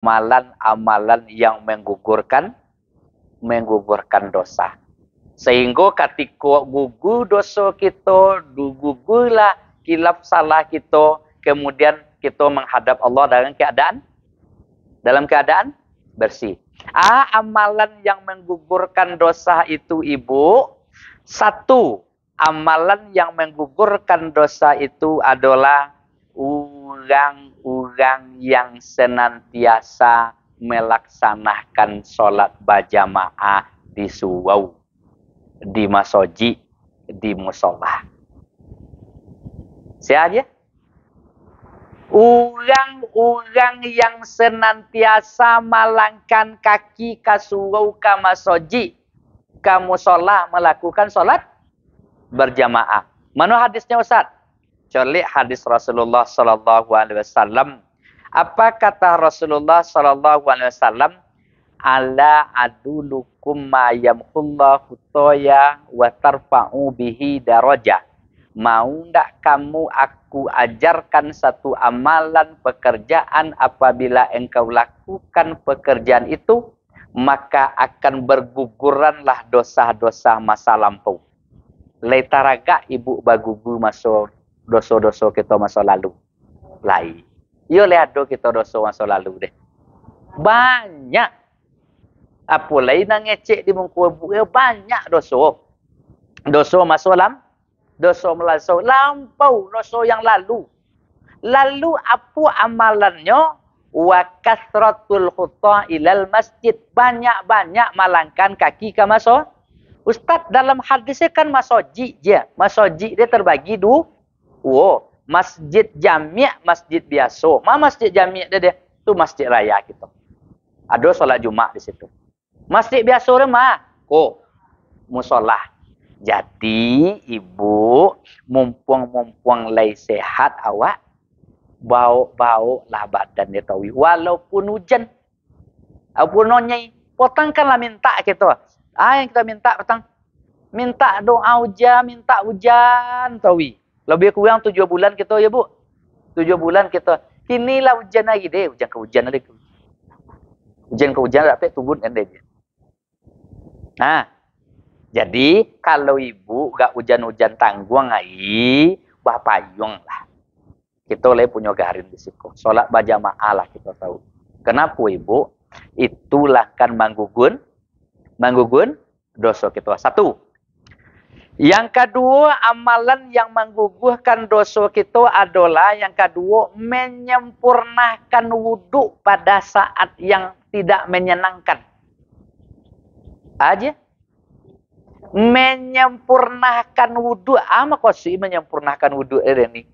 amalan-amalan yang menggugurkan dosa. Sehingga ketika gugur dosa kita, gugurlah kilap salah kita, kemudian kita menghadap Allah dalam keadaan bersih. Amalan yang menggugurkan dosa itu, Ibu, satu, amalan yang menggugurkan dosa itu adalah orang-orang yang senantiasa melaksanakan sholat berjamaah di surau, di masjid, di musola. Siapa? Orang-orang yang senantiasa malangkan kaki ke surau, ke masjid, ke musola, melakukan sholat berjamaah. Mana hadisnya, Ustaz? Colik hadis Rasulullah sallallahu alaihi wasallam. Apa kata Rasulullah sallallahu alaihi wasallam? Ala adulukum ma yamhullahu toya wa tarfa'u bihi darajah. Mau ndak kamu aku ajarkan satu amalan pekerjaan, apabila engkau lakukan pekerjaan itu, maka akan berguguranlah dosa-dosa masa lampau. Leitaraga ibu bagugu masuk dosa-dosa kita masa lalu. Lai. Yo lihat do kita dosa masa lalu deh. Banyak. Apa lain nak ngecek di muka ibu, banyak dosa. Dosa masa lampau, dosa yang lalu. Lalu apa amalannya? Wa kasratul khutha ilal masjid. Banyak-banyak malangkan kaki ke masjid. Ustaz, dalam hadisnya kan masjid je. Masjid dia terbagi dua. Masjid jami', masjid biasa. Masjid jami' dia tu masjid raya kita. Ada solat Jumat di situ. Masjid biasa dia musola. Jadi ibu, mumpung lay sehat awak, bau lah badan dia tahu. Walaupun hujan, walaupun nonyai, potongkanlah minta kita. Yang kita minta petang, minta doa hujan, minta hujan tahu. Lebih kurang 7 bulan kita ya bu, 7 bulan kita. Inilah hujan lagi deh, hujan ke hujan lagi. Hujan ke hujan sampai turun kan dia. Jadi kalau ibu gak hujan-hujan tangguang payung lah. Kita boleh punya garin di situ. Sholat berjamaah lah kita tahu. Kenapa ibu? Itulah kan manggugun dosa kita. Satu. Yang kedua, amalan yang menggugurkan dosa kita adalah yang kedua, menyempurnakan wudhu pada saat yang tidak menyenangkan. Aja. Menyempurnakan wudhu. Maksud menyempurnakan wudhu ini?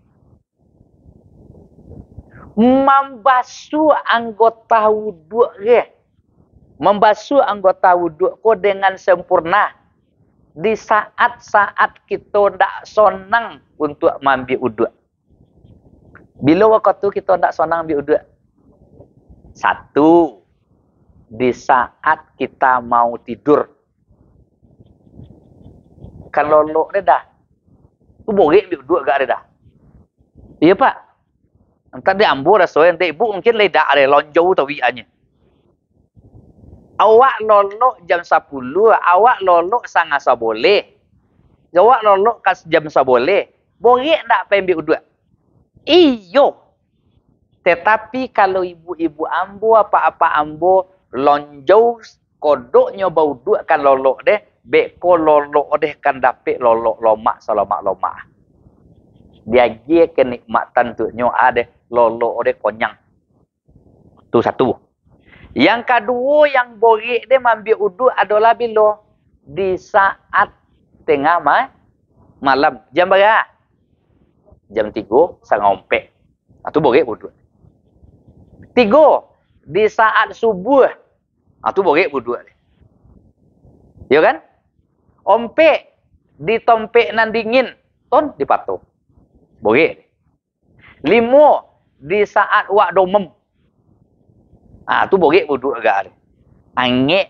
Membasuh anggota wudhu. Membasuh anggota wudhu dengan sempurna. Di saat-saat kita tidak sonang untuk ambil wudhu. Bila waktu kita tidak sonang ambil wudhu? Satu, di saat kita mau tidur. Kan lolok dia dah. Tu boleh ambil wudhu agak dia dah. Iya pak? Entah dia ambil dah soal. Nanti ibu mungkin ledak ada lonjau tawiannya. Awak lolok jam 10, awak lolok sangasa boleh. Awak lolok jam 11 boleh. Boleh tak ambil wudhu? Iyo. Tetapi kalau ibu-ibu ambo apa-apa ambo lonjau kodoknya bau wudhu kan lolok deh. Beko lolok deh kan dapat lolok lomak salomak-lomak. Dia dia kenikmatan tuhnya ada lolok deh konyang. Tu satu. Yang kedua yang boleh dia ambil wudhu adalah bila di saat tengah malam. Jam berapa? Jam 3 sangompek. Itu boleh wudhu. 3. Di saat subuh. Itu boleh wudhu. Ya kan? Ompek ditompek nan dingin. Ton dipatuh. Boleh. 5. Di saat wak domem. Tu boleh wudhu agak. Angin,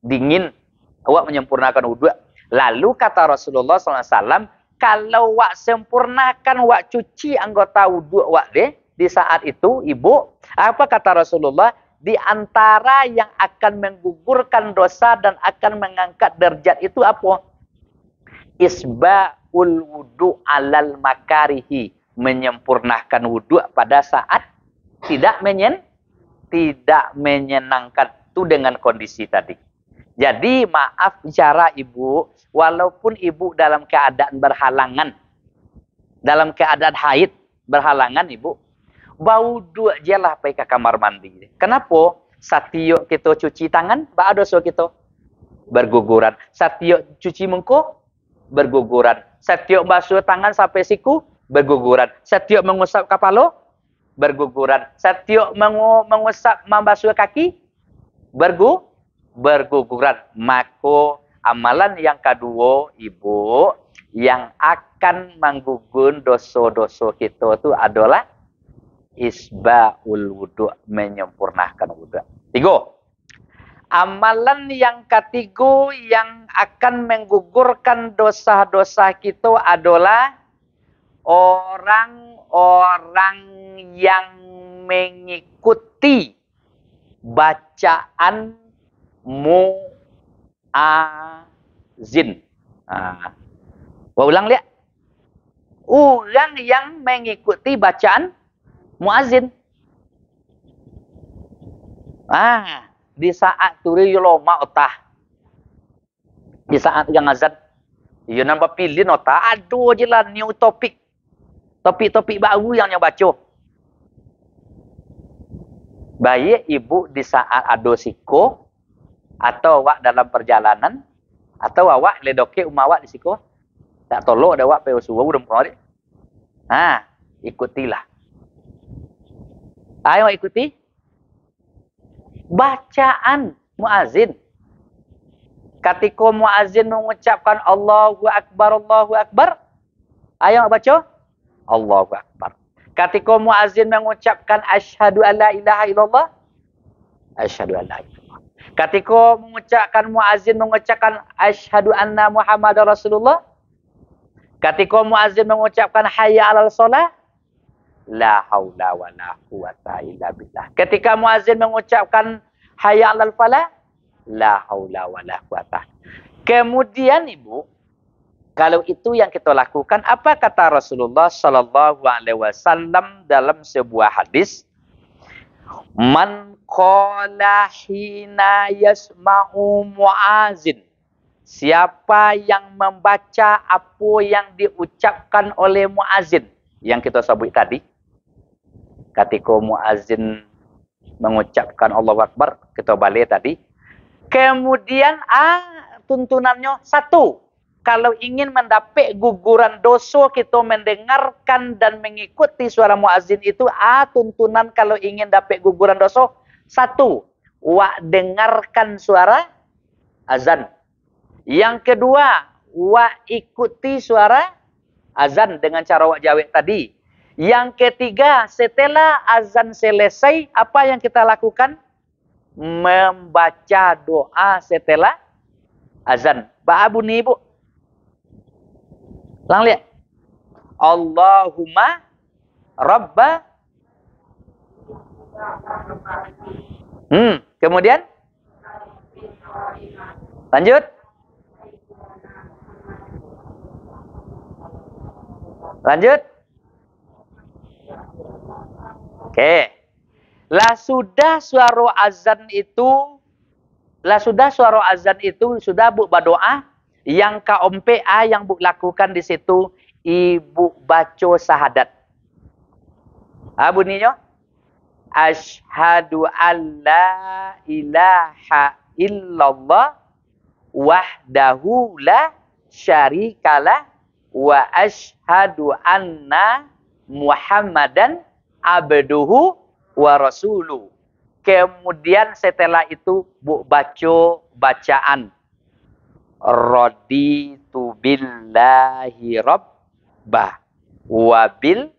dingin, awak menyempurnakan wudhu. Lalu kata Rasulullah SAW, kalau wak sempurnakan, wak cuci anggota wudhu wak deh, di saat itu, ibu, apa kata Rasulullah? di antara yang akan menggugurkan dosa dan akan mengangkat derajat itu apa? Isba'ul wudu' alal makarihi. Menyempurnakan wudu' pada saat tidak menyenangkan itu dengan kondisi tadi. Jadi maaf bicara ibu, walaupun ibu dalam keadaan berhalangan, dalam keadaan haid berhalangan ibu, bau dua je lah pergi ke kamar mandi. Kenapa? Satiuk kita cuci tangan, bak dosa kita berguguran. Satiuk cuci muka, berguguran. Satiuk basuh tangan sampai siku, berguguran. Satiuk mengusap kepala, berguguran. Satiuk mengusap membasuh kaki, berguguran. Maka amalan yang kedua, ibu, yang akan menggugur dosa-dosa kita itu adalah isba'ul wudu', menyempurnakan wudu'. 3. Amalan yang ketiga yang akan menggugurkan dosa-dosa kita adalah orang-orang yang mengikuti bacaan muazin. Ulang lihat. Orang yang mengikuti bacaan muazin. Di saat turi loma otah. Di saat yang azan. Ya nampak pilih otah. Aduh je lah new topik. Topik-topik baru yang baca. Baik ibu di saat ada siko. Atau awak dalam perjalanan. Atau awak ledoke umah awak di siko. Tak tolong ada awak pergi suruh. Udah muka ikutilah. Ayo ikuti. Bacaan muazin. Ketika muazin mengucapkan Allahu Akbar, Allahu Akbar. Ayo baca. Allahu Akbar. Ketika muazin mengucapkan asyhadu an la ilaha illallah. Asyhadu an la ilaha illallah. Ketika muazin mengucapkan asyhadu anna Muhammadar Rasulullah. Ketika muazin mengucapkan hayya 'alal shalah. La haula wa la quwata illa billah. Ketika muazin mengucapkan hayya 'alal falah, la haula wa la quwata. Kemudian ibu, kalau itu yang kita lakukan, apa kata Rasulullah sallallahu alaihi wasallam dalam sebuah hadis? Man qala hina yasma'u muazin. Siapa yang membaca apa yang diucapkan oleh muazin yang kita sebut tadi. Ketika muazin mengucapkan Allahu Akbar, kita balik tadi. Kemudian tuntunannya satu. Kalau ingin mendapat guguran dosa, kita mendengarkan dan mengikuti suara muazin itu. Tuntunan kalau ingin dapat guguran dosa. Satu. Dengarkan suara azan. Yang kedua. Ikuti suara azan dengan cara jawab tadi. Yang ketiga, setelah azan selesai, apa yang kita lakukan? Membaca doa setelah azan. Ba'a bunyi ibu. Lang lihat. Allahumma Rabba. Kemudian? Lanjut. Lanjut. Oke. Sudah suara azan itu sudah bu berdoa. Yang KOMPA yang bu lakukan di situ, ibu baca syahadat. Bunyinya asyhadu alla ilaha illallah wahdahu la syarikalah wa asyhadu anna Muhammadan abduhu wa rasuluh. Kemudian setelah itu bu baca bacaan raditu billahi rabbah wa bil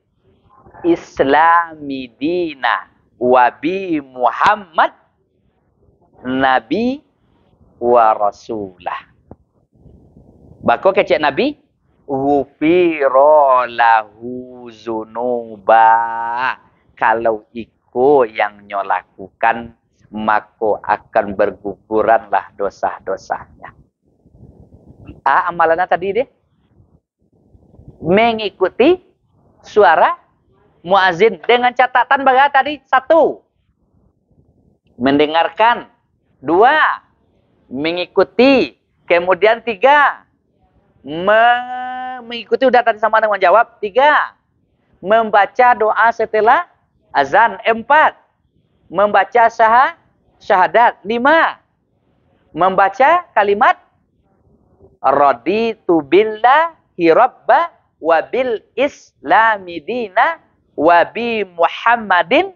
islami dina wa bi Muhammad nabi wa rasulah. Bako kecek nabi ghufira lahu zunuba. Kalau iko yang lakukan maka akan berguguranlah dosa-dosanya. Amalannya tadi deh. Mengikuti suara muazin dengan catatan bagaimana tadi? 1. Mendengarkan. 2. Mengikuti. Kemudian 3. Mengikuti udah tadi sama dengan jawab. 3. Membaca doa setelah azan. 4. Membaca syahadat. 5. Membaca kalimat raditu billahi rabba wa bil islami dina wa bi Muhammadin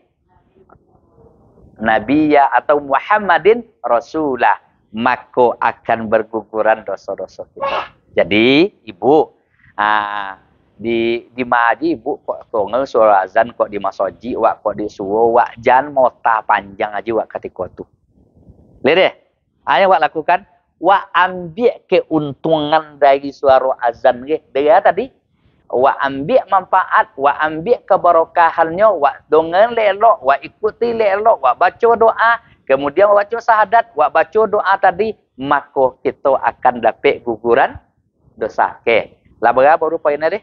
nabiyya atau Muhammadin rasulah, maka akan berguguran dosa-dosa kita. Jadi ibu di maji ibu kok tongel suara azan kok di masoji wak kok di suwo wak jan mota panjang aja wak ketika tu. Lihat deh, ayah wak lakukan wak ambil keuntungan dari suara azan ke dia tadi, wak ambil manfaat, wak ambil keberkahannya, wak dongen lelok, wak ikuti lelok, wak baca doa, kemudian wak baca syahadat, wak baca doa tadi, maka kita akan dapat guguran dosa. Oke, labara baru poinnya deh.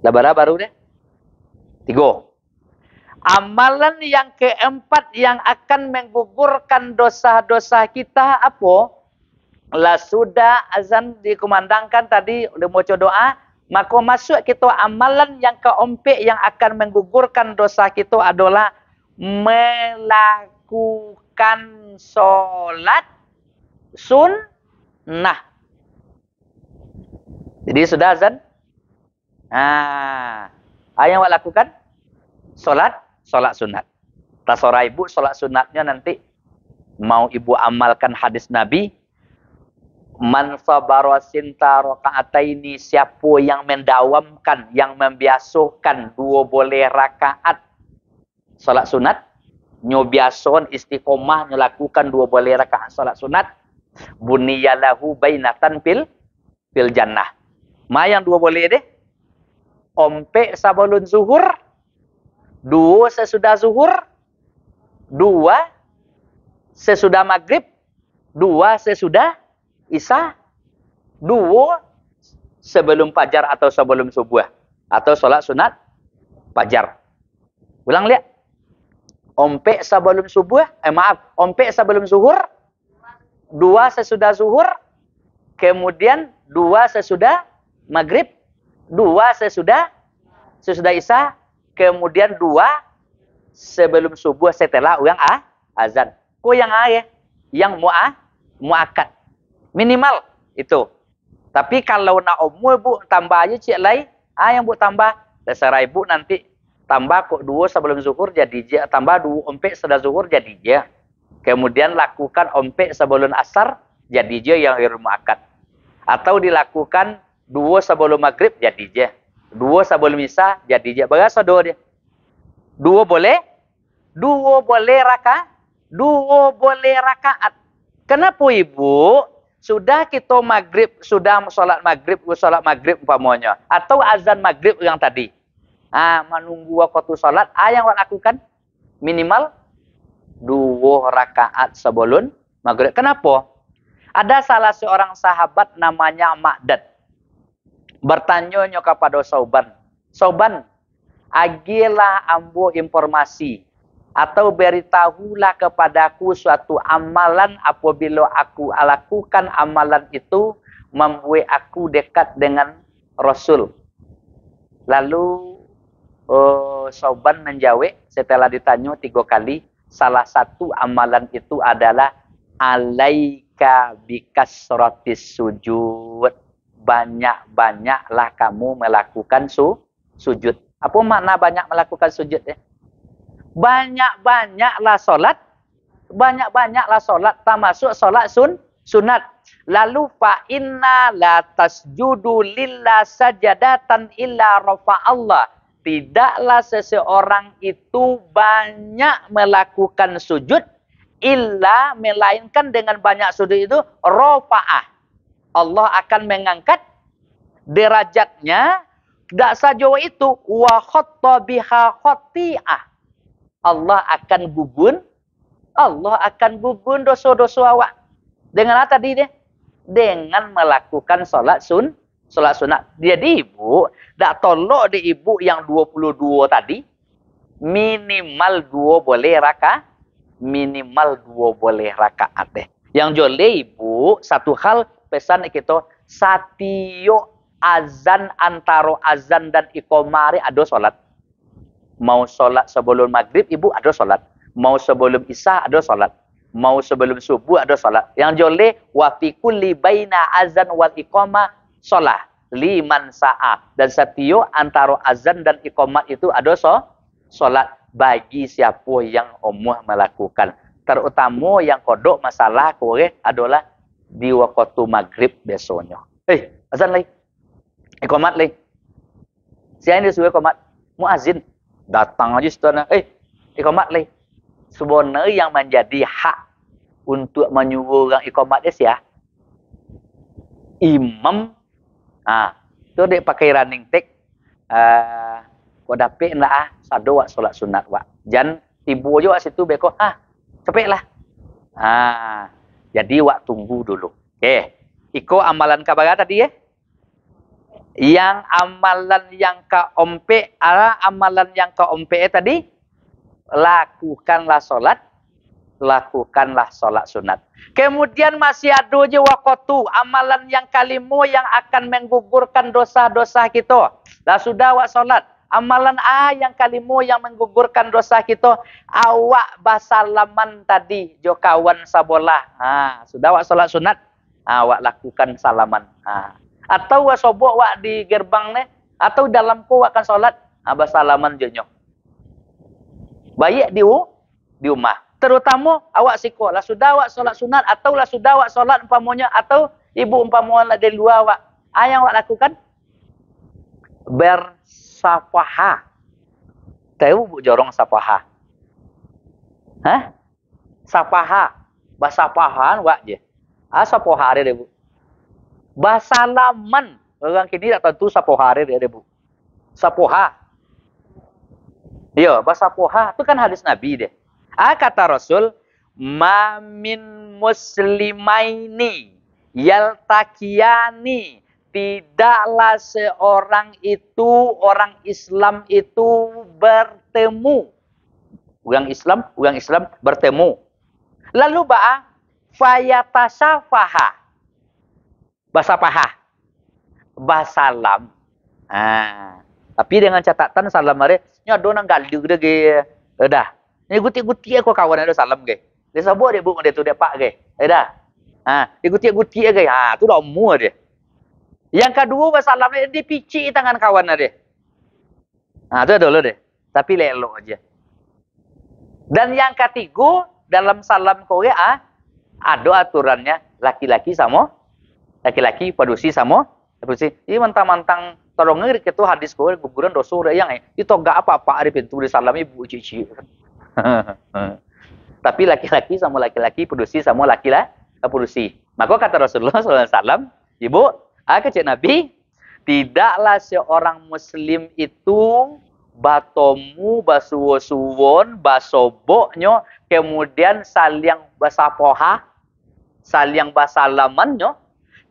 Labara baru deh. 3. Amalan yang keempat yang akan menggugurkan dosa-dosa kita apa? Lah sudah azan dikumandangkan tadi udah mau doa, maka masuk kita amalan yang keempat yang akan menggugurkan dosa kita adalah melakukan sholat sunnah. Jadi sudah azan. Yang awak lakukan sholat sunat. Tasora ibu sholat sunatnya nanti mau ibu amalkan hadis Nabi. Man sabara sinta rakaataini, siapa yang mendawamkan, yang membiasakan 2 boleh rakaat sholat sunat, nyobiason istiqomah melakukan 2 boleh rakaat sholat sunat, bunyiyalahu bainatan fil jannah. Ma yang 2 boleh deh. Ompek sebelum zuhur, 2 sesudah zuhur, 2 sesudah maghrib, 2 sesudah isya, 2 sebelum fajar atau sebelum subuh atau sholat sunat fajar. Ulang lihat. Ompek sebelum subuh, ompek sebelum zuhur, 2 sesudah zuhur, kemudian 2 sesudah maghrib, 2 sesudah isya, kemudian 2 sebelum subuh setelah orang azan. Kok yang ya? Yang muakkad. Minimal itu. Tapi kalau nak umur bu tambah aja cik lain, yang bu tambah terserah ibu nanti tambah kok 2 sebelum zuhur jadi je, tambah 2 ompek setelah zuhur jadi je. Kemudian lakukan ompek sebelum asar jadi je yang muakkad. Atau dilakukan 2 sebelum maghrib jadi je. 2 sebelum isya jadi je. Berapa dia? 2 boleh? 2 boleh rakaat. 2 boleh rakaat. Kenapa ibu? Sudah kita maghrib, sudah sholat maghrib umpamanya. Atau azan maghrib yang tadi. Menunggu waktu sholat. Yang lakukan minimal 2 rakaat sebelum maghrib. Kenapa? Ada salah seorang sahabat namanya Ma'dad. Bertanya kepada Sauban. Sauban, agilah ambo informasi. Atau beritahulah kepadaku suatu amalan apabila aku lakukan amalan itu membuat aku dekat dengan Rasul. Lalu Sauban menjawab setelah ditanya 3 kali. Salah satu amalan itu adalah alaika bikasratis sujud. Banyak-banyaklah kamu melakukan sujud. Apa makna banyak melakukan sujud ya? Banyak-banyaklah solat. Banyak-banyaklah solat. Termasuk solat sunat. Lalu fa inna la tasjudu lillah sajadatan illa rafa'allah. Tidaklah seseorang itu banyak melakukan sujud. Illa melainkan dengan banyak sujud itu rafa'ah. Allah akan mengangkat derajatnya. Tak saja itu wa khatta biha khati'ah. Allah akan Allah akan gugur dosa-dosa awak. Dengan apa tadi dia? Dengan melakukan solat sunat. Jadi ibu, tak tolak di ibu yang 22 tadi, minimal 2 boleh rakaat deh. Yang joleh ibu, satu hal pesan kita, satio azan antara azan dan iqamah ada solat. Mau solat sebelum maghrib ibu ada solat. Mau sebelum isya ada solat. Mau sebelum subuh ada solat. Yang joleh wa fi kulli baina azan wal iqamah solat liman sa'a. Dan satio antara azan dan iqamah itu ada solat bagi siapa yang umuh melakukan. Terutama yang kodok masalah kore adalah di waktu maghrib besoknya. Azan lagi. Iqamat lagi. Siapa yang disuruh iqamat? Muazin. Datang aja setelah. Iqamat lagi. Sebenarnya yang menjadi hak untuk menyuruh orang iqamat dia imam. Tu dia pakai running tag. Kau dapat lah sado wak solat sunat wak. Jangan tibu je wak situ beko. Cepet lah. Jadi wak tunggu dulu. Iko amalan kabar tadi ya. Yang amalan yang keempat amalan yang keempat tadi lakukanlah solat sunat. Kemudian masih ada je waktu amalan yang kelima yang akan menggugurkan dosa-dosa kita. Dah sudah wak solat. Amalan yang kelima yang menggugurkan dosa kita, awak basalaman tadi jo kawan sabolah. Sudah wak solat sunat, awak lakukan salaman. Atau wak sobok wak di gerbang ne, atau dalam ko akan solat, basalaman jonyo. Baik di rumah. Terutama awak siko lah sudah wak solat sunat atau lah sudah wak solat umpamanya atau ibu umpamanya di luar wak. Yang wak lakukan bersafaha. Tahu bu jorong safaha? Safaha. Basafahan wak je. Safaha ada bu. Basalaman. Orang kini tak tentu safaha ada bu. Safaha. Ya, basafaha itu kan hadis Nabi deh. Kata Rasul, ma min muslimaini yaltaqiyani, tidaklah seorang itu, orang Islam itu bertemu. Orang Islam bertemu. Lalu fayatasafaha. Basafaha. Basalam. Tapi dengan catatan salam hari, nyado nang galdu ge. Dah. Ni guti-guti aku kawan ada salam ge. Dia sabuk dia buk dia tu dia pak ge. Dah. Dia guti-guti ge. Tu dah umur dia. Yang kedua salam dia pici tangan kawan dia. Tu dulu deh. Tapi lelok aja. Dan yang ketiga dalam salam Korea ada aturannya laki-laki sama laki-laki padusi sama padusi. Ini mantang-mantang tolong ngeri itu hadis Korea guguran dosa yang itu gak apa-apa di pintu di salam ibu cici. Tapi laki-laki sama laki-laki, padusi sama laki-laki, padusi. Maka kata Rasulullah SAW, ibu, kecik Nabi, tidaklah seorang Muslim itu batomu, basuwo-suwon, basoboknya, kemudian saling basapoha, saling basalamannya,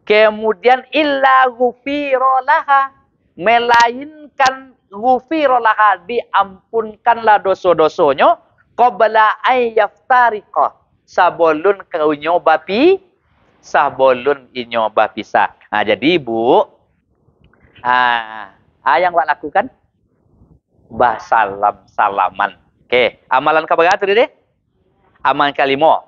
kemudian illa ghufirolaha, melainkan ghufirolaha, diampunkanlah dosa-dosanya, qabla ayyaftariqah, sabolun kaunyo bapi, sabolun inyo bapisa. Jadi ibu, yang wak lakukan salaman. Amalan keberapa tadi deh? Amalan kelima.